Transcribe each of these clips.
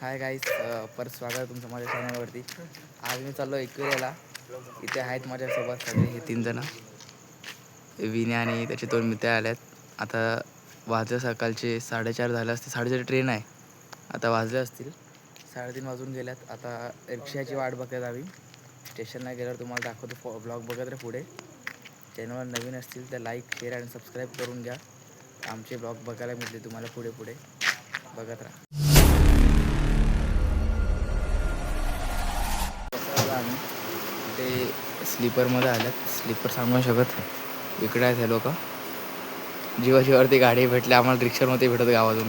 Hi guys, परत स्वागत आहे तुमचं माझ्या चॅनलवरती. आज मी चाललो एकविरेला. इथे आहेत माझ्यासोबत सगळे हे 3 जण. विने आणि त्याचे 2 मित्र आल्यात. आता वाजले सकाळचे 4:30 झाले असते. 4:30 ट्रेन आहे. आता वाजले असतील 3:30 वाजून गेल्यात. आता रिक्षाची वाट बघत आम्ही. स्टेशनला गेल्यावर तुम्हाला दाखवतो. ब्लॉग बघत राहा पुढे. चॅनलवर नवीन असतील तर लाईक, शेअर आणि सबस्क्राईब करून घ्या. आमचे ब्लॉग बघायला मिळते तुम्हाला पुढे पुढे बघत राहा. आम्ही ते स्लीपरमध्ये आल्यात. स्लीपर सांगू शकत इकडे आहेत हे लोक. जीवाजीवरती गाडी भेटली आम्हाला. रिक्षामध्ये भेटत गावातून.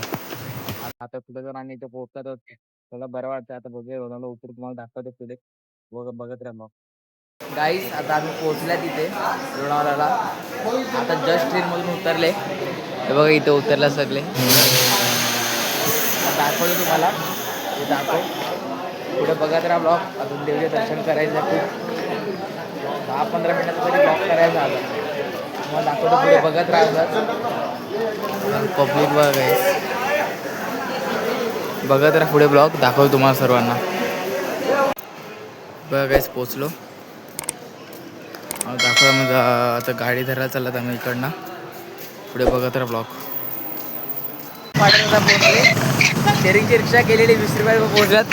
आता पुढे जर आणि इथे पोहोचतात त्याला बरं वाटतं. आता बघूया रोनाला उतर तुम्हाला दाखवते पुढे बघत राहा. मग गाईस आता आम्ही पोहोचल्या तिथे लोणावळ्याला. आता जस्ट ट्रेनमधून उतरले. हे बघा इथे उतरला सगळे. दाखवलं तुम्हाला हे दाखव पुढे बघत राहा ब्लॉग. अजून देवीचे दर्शन करायचं खूप 10-15 मिनिटाचा तरी ब्लॉग करायचा आला. मग दाखवतो पुढे बघत राहा. पब्लिक बघा गाईस, बघत राहा पुढे ब्लॉग दाखवतो तुम्हाला सर्वांना. बघा गाईस पोचलो. दाखवा मग. आता गाडी धरायला चालला आम्ही इकडनं. पुढे बघत राहा ब्लॉग. शेअरिंगची रिक्षा केलेली 20 रुपये पोहोचल्यात.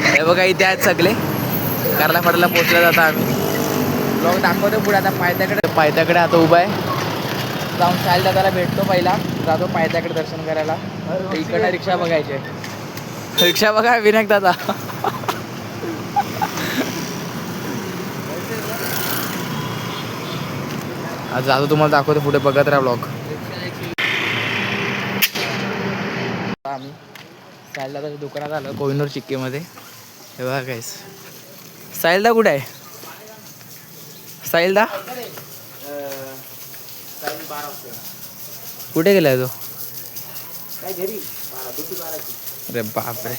हे बघा इथे आहेत सगळे. कारला फाट्याला पोहोचला जाता आम्ही. ब्लॉग दाखवतो पुढे. आता पायथ्याकडे आता उभा आहे. जाऊन साहिल दादाला भेटतो पहिला. जातो पायथ्याकडे दर्शन करायला. इकडनं रिक्षा बघायचे. रिक्षा बघा विनायक दादा. आज जातो तुम्हाला दाखवतो पुढे बघत राहा ब्लॉग. आम्ही साहिल दादाच्या दुकानात आलो कोहिनूर चिक्कीमध्ये. हे बघा गाईस. साहिलदा कुठे आहे? साहिलदा कुठे गेलाय तो? काय घरी. अरे बापरे.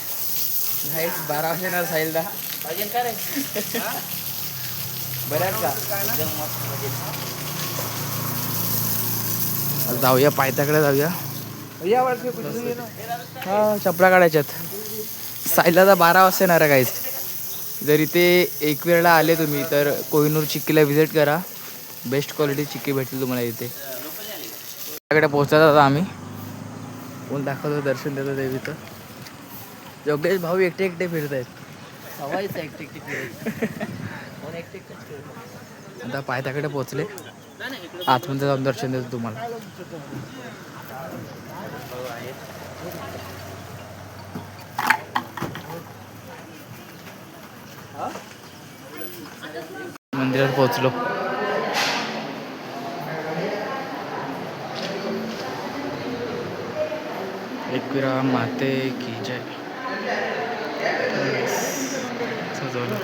नाही 12 वर्षांना साहिलदा बऱ्याच का. जाऊया पायथ्याकडे जाऊया. हा चपला काढायच्यात. साहिलदा 12 वाजता येणार आहे गाईस. जर इथे एकविरेला आले तुम्ही तर कोहिनूर चिक्कीला व्हिजिट करा. बेस्ट क्वालिटी चिक्की भेटतील तुम्हाला इथे. त्याकडे पोहोचतात आता आम्ही. कोण दाखवतो दर्शन देतो देवीचं. योगेश भाऊ एकटे एकटे फिरत आहेत. आता पायथ्याकडे पोहोचले. आतमध्ये जाऊन दर्शन देतो तुम्हाला. मंदिरात पोहोचलो. एकविरा माते की जय. सजवलं.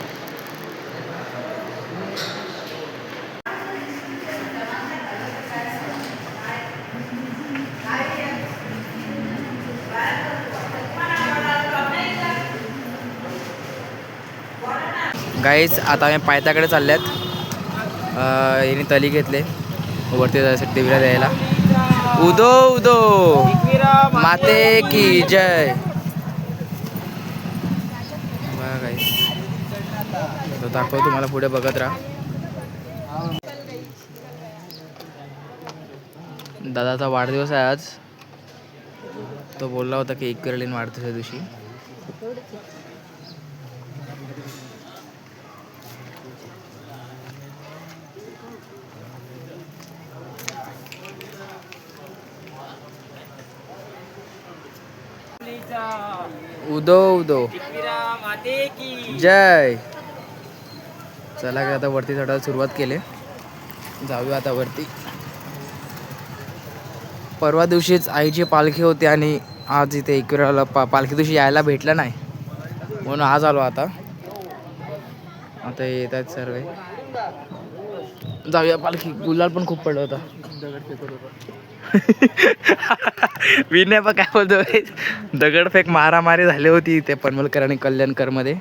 गाईस आता आम्ही पायथ्याकडे चालल्यात. यांनी तली घेतले वरती जायसाठी देवीला द्यायला. उदो उदो माते की जय. बघा गाईस तो दाखव तुम्हाला पुढे बघत राहा. दादाचा वाढदिवस आहे आज. तो बोलला होता की एकविरेला वाढदिवसा दिवशी. उदो उदो जय. चला का आता वरती चढायला सुरुवात केली. जाऊया आता वरती. परवा दिवशीच आईची पालखी होती आणि आज इथे एकविरेला पालखी दिवशी यायला भेटलं नाही म्हणून आज आलो. आता येत आहेत सर्व. जाऊया पालखी. गुलाल पण खूप पडला होता. विनय पण काय बोलतो. दगडफेक मारामारी झाली होती इथे पनवलकर आणि कल्याणकर मध्ये.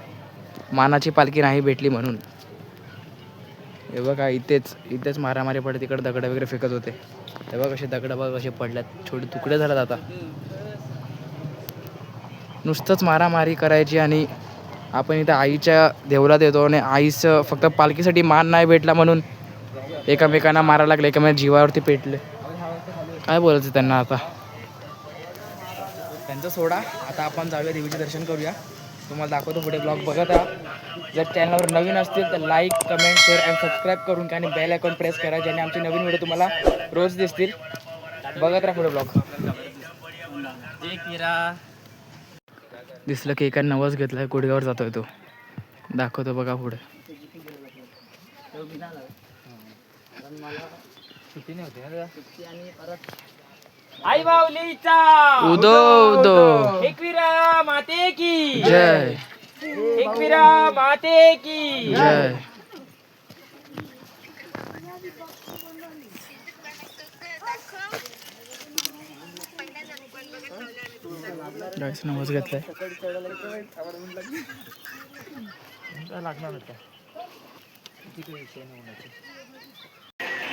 मानाची पालखी नाही भेटली म्हणून. हे बघा इथेच मारामारी पडते. तिकडे दगड वगैरे फेकत होते. हे बघा कसे दगड बघा कसे पडल्यात. छोटे तुकडे झालेत आता. नुसतंच मारामारी करायची आणि आपण इथं आईच्या देवळात येतो आणि आईचं फक्त पालखीसाठी मान नाही भेटला म्हणून एकमेकांना मारायला लागले, एकमेकांना जीवावरती पेटले. काय बोलायचं त्यांना आता. त्यांचं सोडा, आता आपण जाऊया देवीचे दर्शन करूया. तुम्हाला दाखवतो पुढे ब्लॉग बघत राहा. जर चॅनलवर नवीन असतील तर लाईक, कमेंट, शेअर आणि सबस्क्राईब करून आणि बेल आयकॉन प्रेस करा, ज्याने आमचे नवीन व्हिडिओ तुम्हाला रोज दिसतील. बघत राहा पुढे ब्लॉग. दिसलं की एकाने नवस घेतलाय, गुडघ्यावर जातोय तो. दाखवतो बघा पुढे. आई माऊलीचा उदो उदो एकविरा माते की जय, एकविरा माते की जय. गाईस नवस घेतलाय.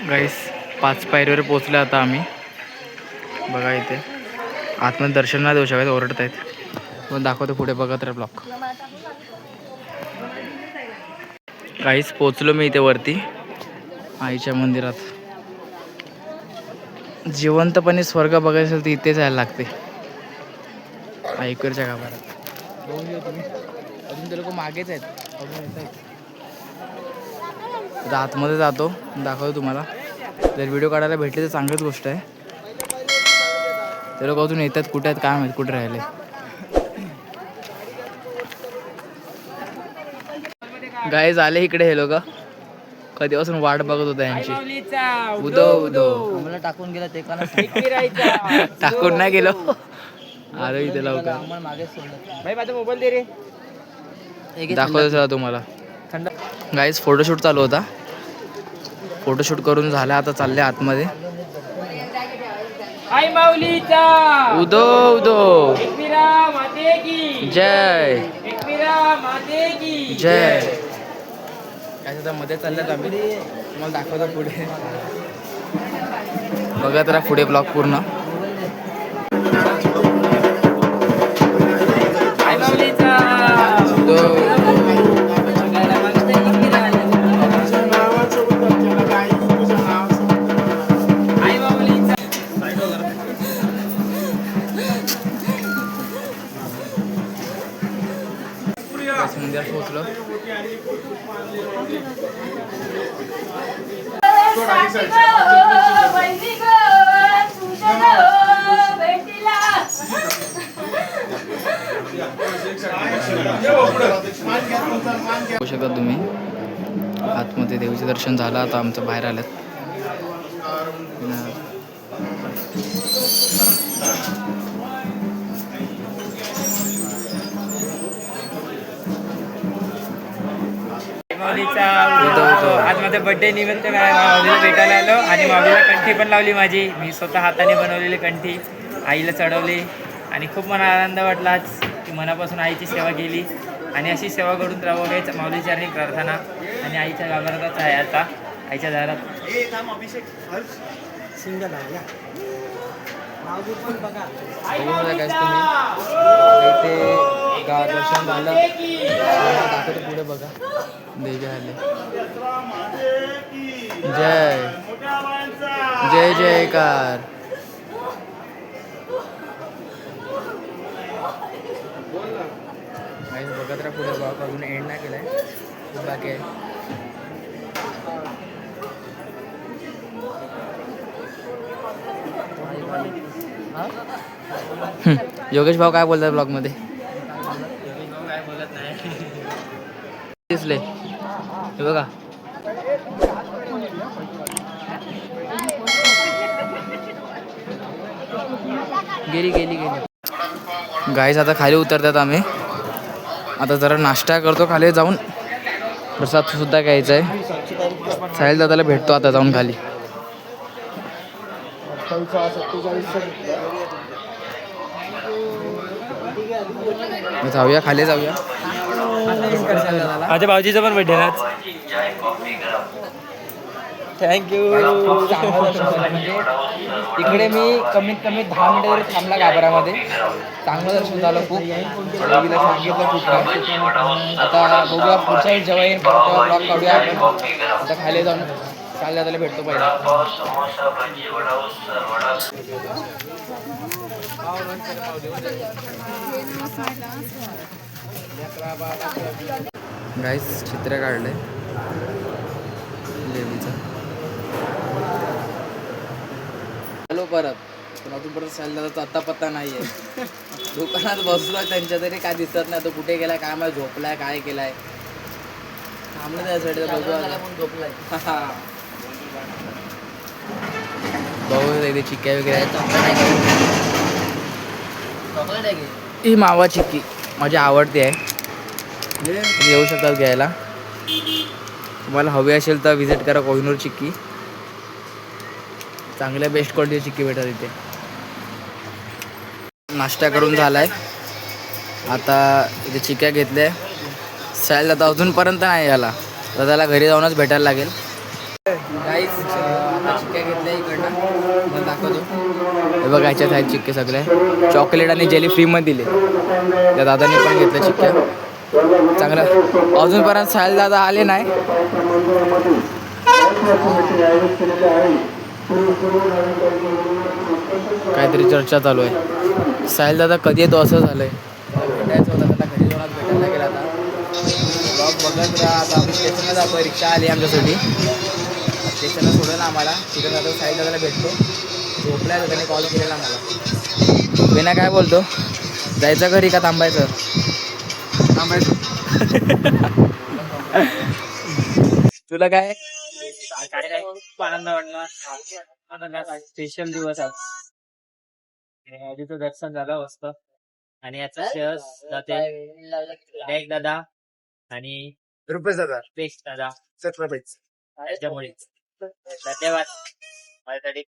गाईस 5 पायरीवर पोहोचले आता आम्ही. बघा इथे आतमध्ये दर्शन नाही देऊ शकत, ओरडत आहेत. पण दाखवतो पुढे, बघत राहा ब्लॉग. गाईस पोचलो मी इथे वरती आईच्या मंदिरात. जिवंतपणे स्वर्ग बघायचं असेल तर इथेच यायला लागते, आईकडच्या गाभाऱ्यात. अजून ते लोक मागेच आहेत, आता आतमध्ये जातो, दाखवतो तुम्हाला. जर व्हिडिओ काढायला भेटले तर चांगलीच गोष्ट आहे. ते लोक अजून येतात, कुठे आहेत काय माहिती, कुठे राहिले. गाईज आले इकडे हे लोक, कधीपासून वाट बघत होता यांची. उदो उदो आम्हाला टाकून गेला ते टाकून नाही गेलो, अरे इथे लवकर माझा मोबाईल दे रे. दाखवतो तुम्हाला. गाईज फोटोशूट चालू होता, फोटोशूट करून झाला, आता चालले आतमध्ये. आई माऊलीचा उदो उदो एकविरा माते की जय, एकविरा माते की जय. काय आता मध्ये चालल्यात आम्ही, तुम्हाला दाखवतो पुढे. बघा तर पुढे ब्लॉग पूर्ण. आई माऊलीचा आई माऊलीचा मंदिरात पोहोचलो. बघू शकता तुम्ही आतमध्ये देवीचे दर्शन झालं. आता आमचं बाहेर आलं. माऊलीचा आज माझा बर्थडे निमित्त माऊलीला भेटायला आलो आणि माऊलीला कंठी पण लावली माझी. मी स्वतः हाताने बनवलेली कंठी आईला चढवली आणि खूप मला आनंद वाटला आज की मनापासून आईची सेवा केली आणि अशी सेवा घडून राहावं हेच माऊलीची आणि प्रार्थना. आणि आईच्या गाभारातच आहे आता, आईच्या दारात. इथे दर्शन झालं, दाखवतो पुढे बघा. देवी आले. जय जय जयकार. बघत राहा पुढे ब्लॉग, अजून एंड नाही केलाय, बाकी आहे. योगेश भाऊ काय बोलतात ब्लॉग मध्ये? काय बोलत नाही. दिसले हे बघा. गेली गेली गेली. गाईस आता खाली उतरतात आम्ही. आता जरा नाश्ता करतो खाली जाऊन, प्रसाद सुद्धा घ्यायचा आहे. साहिल दादाला भेटतो आता जाऊन खाली. जाऊया खाली जाऊया. माझ्या भाऊजीचा पण बर्थडे आज. थँक्यू. चांगलं दर्शन झालं. म्हणजे तिकडे मी कमीत कमी 10 मिनिटं तरी थांबला गाभाऱ्यामध्ये. चांगलं दर्शन झालं खूप. देवीला सांगितलं खूप काय. आता बघूया पुढच्या वेळी जेव्हा येईल तेव्हा ब्लॉग काढूया आपण. आता खाली जाऊन चाल दादाला भेटतो पहिला. गाईस चित्र काढलंय देवीचं. हॅलो परत पण अजून परत दादाचा अत्ता पत्ता नाही आहे. दुकानात बसलो त्यांच्या तरी काय दिसत नाही. तो कुठे गेलाय काय माहिती, झोपलाय काय केलाय. थांबलं त्यासाठी झोपलाय. बघू इथे चिक्क्या वगैरे ही मावा चिक्की माझी आवडती आहे. तुम्ही येऊ शकतात घ्यायला. तुम्हाला हवी असेल तर व्हिजिट करा कोहिनूर चिक्की. चांगल्या बेस्ट क्वालिटी चिक्की भेटतात इथे. नाश्ता करून झालाय. आता इथे चिक्क्या घेतल्या. साहेल दादा अजूनपर्यंत नाही याला. दादाला घरी जाऊनच भेटायला लागेल. गाईस आता चिक्क्या घेतल्या इकडनं मला दाखवतो. हे बघा याच्यात आहेत चिक्के सगळे. चॉकलेट आणि जेली फ्रीमध्ये दिले. त्या दादाने पण घेतल्या चिक्क्या. चांगलं अजूनपर्यंत साहेल दादा आले नाही. काहीतरी चर्चा चालू आहे. साहिल दादा कधी येतो असं झालंय. भेटायचं होतं त्याला घरी जाऊन भेटायला गेला. आता ब्लॉग बघत राहा. आता आम्ही स्टेशनला जातो. रिक्षा आली आमच्यासाठी. स्टेशनला सोडलं आम्हाला. तिथं जातो साहिल दादाला भेटतो. झोपलाय तर त्याने कॉल केलेला मला. बिना काय बोलतो जायचं घरी का थांबायचं. तुला काय खूप आनंद वाटला. स्पेशल दिवस आहे. आधीचं दर्शन झालं मस्त. आणि याचा शेअर्स जाते दादा आणि रुपेश दादा पेस्ट दादा सटरपेज त्याच्यामुळे धन्यवाद माझ्यासाठी.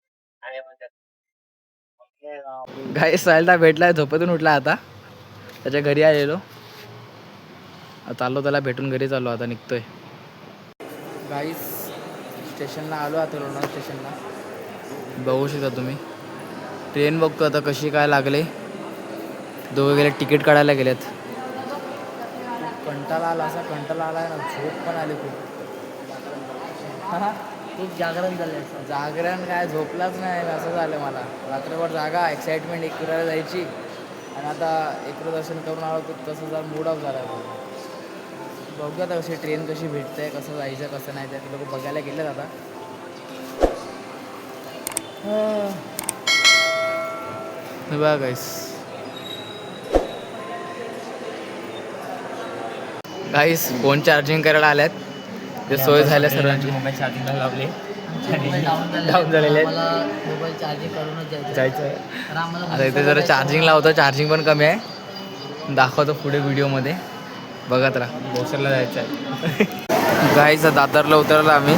गाई साहिलला भेटलाय. झोपेतून उठला आता. त्याच्या घरी आलेलो. चाललो त्याला भेटून घरी चाललो. आता निघतोय. गाईस स्टेशनला आलो आता. लोणावळा स्टेशनला बघू शकता तुम्ही. ट्रेन बघतो आता कशी काय लागले. दोघं गेले तिकीट काढायला गेलेत. कंटाळा आला. असा कंटाळा आला ना. झोप पण आली खूप. खूप जागरण झालं. जागरण काय झोपलाच नाही असं झालं मला. रात्रभर जागा एक्साइटमेंट एकविराला जायची. आणि आता एकविरा दर्शन करून आलो तर तसं जरा मूड ऑफ झाला. बघूया आता कशी ट्रेन कशी भेटते. कसं जायचं कसं नाही. ते लोक बघायला गेलेत आता. बघा गाईस. गाईस फोन चार्जिंग करायला आल्यात. ते सोय झाल्या सर्वांची. मोबाईल चार्जिंगला लावले. डाऊन झालेले मोबाईल चार्जिंग करूनच जायचं आहे. आता इथे जरा चार्जिंग लावतो. चार्जिंग पण कमी आहे. दाखवतो पुढे व्हिडिओमध्ये. बघत राहा. भोसरला जायचं आहे. गाईस दादरला उतरला आम्ही.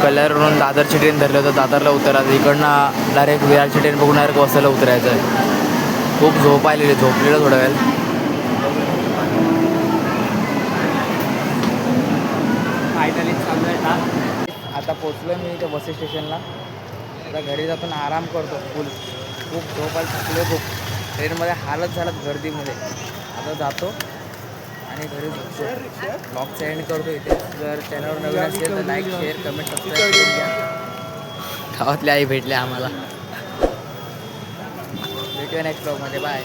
कल्याणवरून दादरची ट्रेन धरली होतं. दादरला उतरायचं. इकडनं डायरेक्ट विरारची ट्रेन बघून डायरेक्ट वसईला उतरायचं आहे. खूप झोप आलेली. झोपलेलं थोडा वेळ. फायनली चालू आहे. आता पोचलो मी इथे बस स्टेशनला. आता घरी जाताना आराम करतो फुल. खूप झोप आली. थकलो खूप. ट्रेनमध्ये हालत झालं गर्दीमध्ये. आता जातो आणि घरी झोपतो. ब्लॉगचा एंड करतो इथे. जर चॅनलवर नवीन असेल तर लाईक शेअर कमेंट सबस्क्राईब करून घ्या. गावातली आई भेटले आम्हाला. भेटूया नेक्स्ट ब्लॉगमध्ये. बाय.